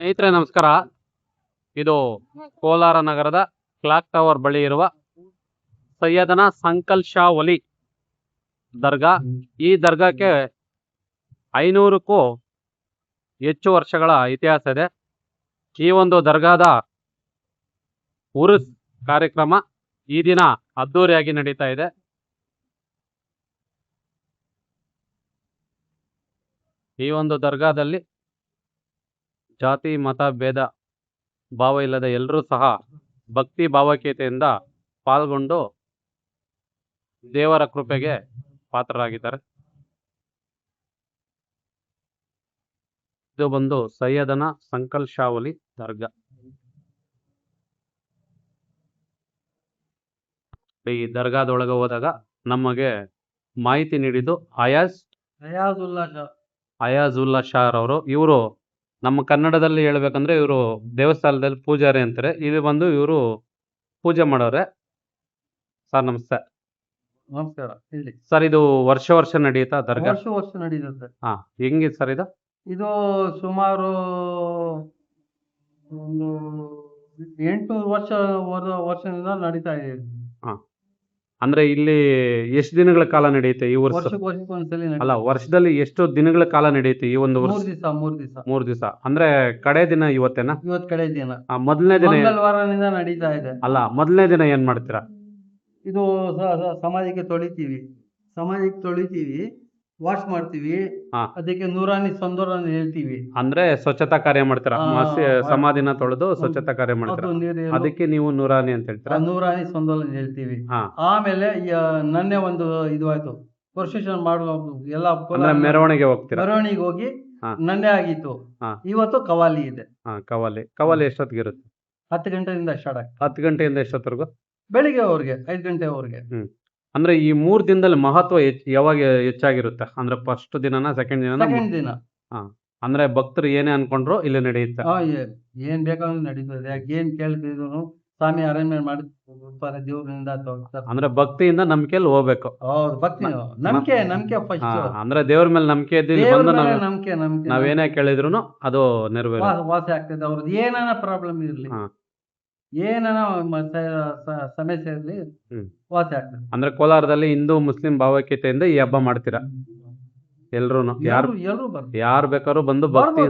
ಸ್ನೇಹಿತರೆ ನಮಸ್ಕಾರ. ಇದು ಕೋಲಾರ ನಗರದ ಕ್ಲಾಕ್ ಟವರ್ ಬಳಿ ಇರುವ ಸೈಯದನ ಸಂಕಲ್ ಶಾ ವಲಿ ದರ್ಗಾ. ಈ ದರ್ಗಾಕ್ಕೆ 500ಕ್ಕೂ ಹೆಚ್ಚು ವರ್ಷಗಳ ಇತಿಹಾಸ ಇದೆ. ಈ ಒಂದು ದರ್ಗಾದ ಉರುಸ್ ಕಾರ್ಯಕ್ರಮ ಈ ದಿನ ಅದ್ದೂರಿಯಾಗಿ ನಡೀತಾ ಇದೆ. ಈ ಒಂದು ದರ್ಗಾದಲ್ಲಿ ಜಾತಿ ಮತ ಭೇದ ಭಾವ ಇಲ್ಲದ ಎಲ್ಲರೂ ಸಹ ಭಕ್ತಿ ಭಾವೈಕ್ಯತೆಯಿಂದ ಪಾಲ್ಗೊಂಡು ದೇವರ ಕೃಪೆಗೆ ಪಾತ್ರರಾಗಿದ್ದಾರೆ. ಇದು ಬಂದು ಸೈಯದನ ಸಂಕಲ್ ಶಾ ವಲಿ ದರ್ಗಾ. ಈ ದರ್ಗಾದೊಳಗೆ ಹೋದಾಗ ನಮಗೆ ಮಾಹಿತಿ ನೀಡಿದ್ದು ಅಯಾಜುಲ್ಲಾ ಶಾ ರವರು. ಇವರು ನಮ್ಮ ಕನ್ನಡದಲ್ಲಿ ಹೇಳ್ಬೇಕಂದ್ರೆ ಇವರು ದೇವಸ್ಥಾನದಲ್ಲಿ ಪೂಜಾರಿ ಅಂತಾರೆ. ಇದು ಬಂದು ಇವರು ಪೂಜೆ ಮಾಡೋರೆ. ಸರ್ ನಮಸ್ತೆ. ನಮಸ್ಕಾರ. ಹೇಳಿ ಸರ್, ಇದು ವರ್ಷ ನಡೆಯುತ್ತಾ ದರ್ಗಾ? ವರ್ಷ ನಡೀತದೆ. ಹಾ, ಹೆಂಗಿದೆ ಸರ್ ಇದು? ಇದು ಸುಮಾರು ಒಂದು 800 ವರ್ಷದಿಂದ ನಡೀತಾ ಇದೆ. ಹಾ, ಅಂದ್ರೆ ಇಲ್ಲಿ ಎಷ್ಟು ದಿನಗಳ ಕಾಲ ನಡೆಯುತ್ತೆ ಈ ವರ್ಷ? ವರ್ಷಕ್ಕೊಂದ್ಸಲಿ ಅಲ್ಲ, ವರ್ಷದಲ್ಲಿ ಎಷ್ಟು ದಿನಗಳ ಕಾಲ ನಡೆಯುತ್ತೆ ಈ ಒಂದು ವರ್ಷ? 3 ದಿವಸ. 3 ದಿವಸ ಅಂದ್ರೆ ಕಡೆ ದಿನ ಇವತ್ತೇನಾ? ಇವತ್ತು ಕಡೆ ದಿನ. ಮೊದಲನೇ ದಿನ ಮಂಗಳವಾರದಿಂದ ನಡೀತಾ ಇದೆ. ಅಲ್ಲ, ಮೊದಲನೇ ದಿನ ಏನ್ ಮಾಡ್ತೀರಾ? ಇದು ಸಮಾಧಿಗೆ ತೊಳಿತೀವಿ, ವಾಶ್ ಮಾಡ್ತೀವಿ. ಹಾ. ಅದಕ್ಕೆ ನೂರಾನಿ ಸಂದೂರನ ಹೇಳ್ತೀವಿ. ಅಂದ್ರೆ ಸ್ವಚ್ಛತಾ ಕಾರ್ಯ ಮಾಡ್ತೀರಾ? ಸಮಾಧಿನ ತೊಳೆದು ಸ್ವಚ್ಛತಾ ಕಾರ್ಯ ಮಾಡ್ತೀರಾ? ಅದಕ್ಕೆ ನೀವು ನೂರಾನಿ ಅಂತ ಹೇಳ್ತೀರಾ? ನೂರಾನಿ ಸಂದೋಲನ ಹೇಳ್ತೀವಿ. ಹಾ. ಆಮೇಲೆ ನನ್ನೆ ಒಂದು ಇದು ಆಯ್ತು, ಪ್ರೊಸೆಷನ್ ಮಾಡುವ ಎಲ್ಲ ಅಂದ್ರೆ ಮೆರವಣಿಗೆ ಹೋಗ್ತೀರಾ? ಮೆರವಣಿಗೆ ಹೋಗಿ ಹಾ. ನನ್ನೆ ಆಗಿತ್ತು. ಹಾ. ಇವತ್ತು ಕವಾಲಿ ಇದೆ. ಕವಾಲಿ ಎಷ್ಟೊತ್ತಿಗೆ ಇರುತ್ತೆ? 10 ಗಂಟೆಯಿಂದ ಸ್ಟಾರ್ಟ್ ಆಗ್ತದೆ. 10 ಗಂಟೆಯಿಂದ ಎಷ್ಟೊತ್ತರೆಗೂ? ಬೆಳಿಗ್ಗೆ ಅವ್ರಿಗೆ 5 ಗಂಟೆವರೆಗೆ. ಅಂದ್ರೆ ಈ 3 ದಿನದಲ್ಲಿ ಮಹತ್ವ ಯಾವಾಗ ಹೆಚ್ಚಾಗಿರುತ್ತೆ? ಅಂದ್ರೆ ಫಸ್ಟ್ ದಿನನ ಸೆಕೆಂಡ್ ದಿನ? ಸೆಕೆಂಡ್ ದಿನ. ಅಂದ್ರೆ ಭಕ್ತರು ಏನೇ ಅನ್ಕೊಂಡ್ರು ಇಲ್ಲಿ ನಡೆಯುತ್ತೆ. ಏನ್ ಬೇಕಾದ್ರೂ ನಡೀತದೆ. ಏನ್ ಕೇಳ್ತಿದ್ರು ಸ್ವಾಮಿ ಅರೇಂಜ್ಮೆಂಟ್ ಮಾಡಿ ದೇವ್ರಿಂದ ತಗೋತಾರೆ. ಅಂದ್ರೆ ಭಕ್ತಿಯಿಂದ ನಂಬಿಕೆಯಲ್ಲಿ ಹೋಗ್ಬೇಕು. ಹೌದು, ಭಕ್ತಿ ನಂಬಿಕೆ ಫಸ್ಟ್. ಅಂದ್ರೆ ದೇವ್ರ ಮೇಲೆ ನಂಬಿಕೆ ಇದ್ದು ಬಂದು ನಂಬಿಕೆ ನಾವೇನೇ ಕೇಳಿದ್ರು ಅದು ನೆರವೇರ ವಾಸಿ ಆಗ್ತದೆ. ಅವ್ರದ್ದು ಏನಾನ ಪ್ರಾಬ್ಲಮ್ ಇರ್ಲಿ, ಏನಾನ ಸಮಸ್ಯೆ ಇರ್ಲಿ, ವಾಸಿ ಆಗ್ತದೆ. ಅಂದ್ರೆ ಕೋಲಾರದಲ್ಲಿ ಹಿಂದೂ ಮುಸ್ಲಿಂ ಭಾವೈಕ್ಯತೆಯಿಂದ ಈ ಹಬ್ಬ ಮಾಡ್ತೀರಾ? ಎಲ್ರು ಯಾರು ಬೇಕಾದ್ರೂ ಬಂದು ಭಕ್ತಿ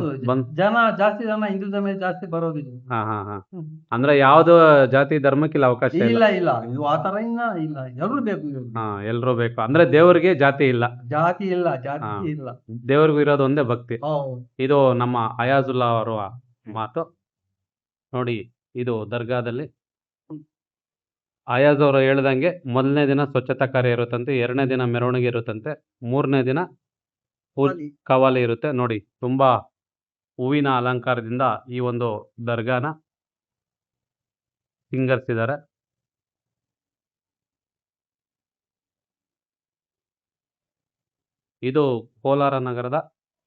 ಜಾಸ್ತಿ ಜನ ಹಿಂದೂ ಧರ್ಮ ಜಾಸ್ತಿ ಬರೋದಿಲ್ಲ. ಅಂದ್ರೆ ಯಾವ್ದು ಜಾತಿ ಧರ್ಮಕ್ಕಿಲ್ಲ ಅವಕಾಶ ಇಲ್ಲ. ಇದು ಆ ತರ ಇಲ್ಲ. ಎಲ್ರು ಬೇಕು. ಎಲ್ರು ಬೇಕು. ಅಂದ್ರೆ ದೇವ್ರಿಗೆ ಜಾತಿ ಇಲ್ಲ. ಜಾತಿ ಇಲ್ಲ. ದೇವ್ರಿಗೂ ಇರೋದು ಒಂದೇ ಭಕ್ತಿ. ಇದು ನಮ್ಮ ಅಯಾಜುಲ್ಲಾ ಅವರ ಮಾತು. ನೋಡಿ, ಇದು ದರ್ಗಾದಲ್ಲಿ ಅಯಾಜ್ ಅವರು ಹೇಳ್ದಂಗೆ ಮೊದಲನೇ ದಿನ ಸ್ವಚ್ಛತಾ ಕಾರ್ಯ ಇರುತ್ತಂತೆ, 2ನೇ ದಿನ ಮೆರವಣಿಗೆ ಇರುತ್ತಂತೆ, 3ನೇ ದಿನ ಕವಾಲಿ ಇರುತ್ತೆ. ನೋಡಿ, ತುಂಬಾ ಹೂವಿನ ಅಲಂಕಾರದಿಂದ ಈ ಒಂದು ದರ್ಗಾನ ಸಿಂಗರಿಸಿದ್ದಾರೆ. ಇದು ಕೋಲಾರ ನಗರದ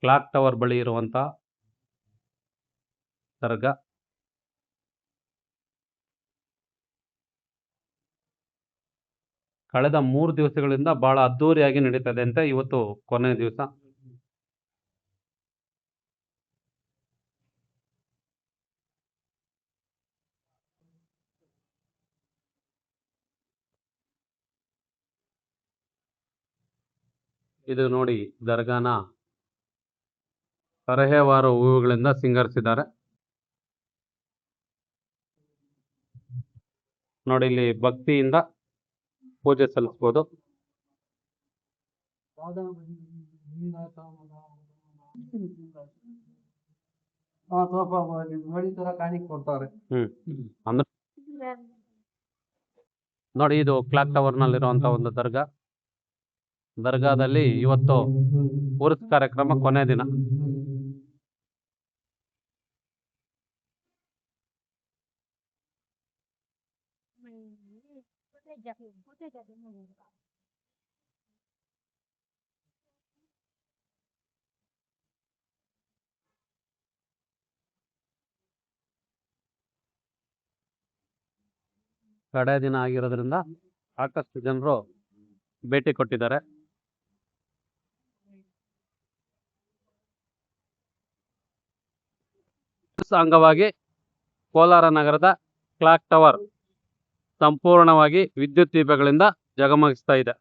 ಕ್ಲಾಕ್ ಟವರ್ ಬಳಿ ಇರುವಂತಹ ದರ್ಗಾ. ಕಳೆದ 3 ದಿವಸಗಳಿಂದ ಬಹಳ ಅದ್ದೂರಿಯಾಗಿ ನಡೀತದೆ ಅಂತ. ಇವತ್ತು ಕೊನೆ ದಿವಸ. ಇದು ನೋಡಿ, ದರ್ಗಾನ ತರಹೇವಾರು ಹೂವುಗಳಿಂದ ಸಿಂಗರಿಸಿದ್ದಾರೆ. ನೋಡಿ, ಇಲ್ಲಿ ಭಕ್ತಿಯಿಂದ ಪೂಜೆ ಸಲ್ಲಿಸಬಹುದು. ಅಂದ್ರೆ ನೋಡಿ, ಇದು ಕ್ಲಾಕ್ ಟವರ್ ನಲ್ಲಿರುವಂತಹ ಒಂದು ದರ್ಗಾದಲ್ಲಿ ಇವತ್ತು ಉರುಸ್ ಕಾರ್ಯಕ್ರಮ ಕೊನೆ ದಿನ. ಕಡೆ ದಿನ ಆಗಿರೋದ್ರಿಂದ ಸಾಕಷ್ಟು ಜನರು ಭೇಟಿ ಕೊಟ್ಟಿದ್ದಾರೆ. ಅಂಗವಾಗಿ ಕೋಲಾರ ನಗರದ ಕ್ಲಾಕ್ ಟವರ್ ಸಂಪೂರ್ಣವಾಗಿ ವಿದ್ಯುತ್ ದೀಪಗಳಿಂದ ಜಗಮಗಿಸ್ತಾ ಇದೆ.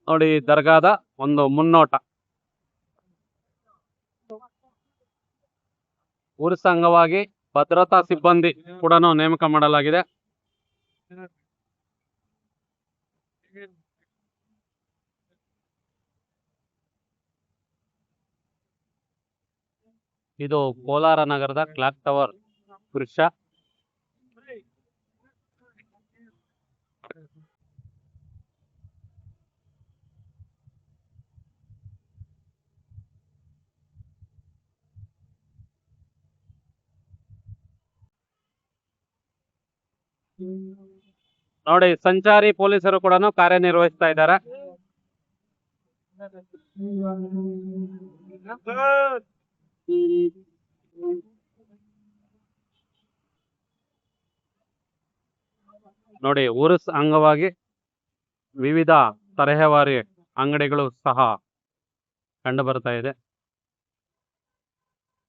ನೋಡಿ, ದರ್ಗಾದ ಒಂದು ಮುನ್ನೋಟ. ಉರ್ಸ್ ಅಂಗವಾಗಿ ಭದ್ರತಾ ಸಿಬ್ಬಂದಿ ಕೂಡ ನೇಮಕ ಮಾಡಲಾಗಿದೆ. ಇದು ಕೋಲಾರ ನಗರದ ಕ್ಲಾಕ್ ಟವರ್ ದೃಶ್ಯ. ನೋಡಿ, ಸಂಚಾರಿ ಪೊಲೀಸರು ಕೂಡ ಕಾರ್ಯನಿರ್ವಹಿಸ್ತಾ ಇದ್ದಾರೆ. ನೋಡಿ, ಉರುಸ್ ಅಂಗವಾಗಿ ವಿವಿಧ ತರಹೇವಾರಿ ಅಂಗಡಿಗಳು ಸಹ ಕಂಡು ಬರ್ತಾ ಇದೆ.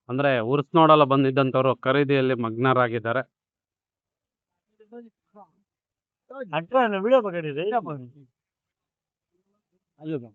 ಅಂದ್ರೆ ಉರುಸ್ ನೋಡಲು ಬಂದಿದ್ದಂತವ್ರು ಖರೀದಿಯಲ್ಲಿ ಮಗ್ನರಾಗಿದ್ದಾರೆ. ವಿಡಿಯೋ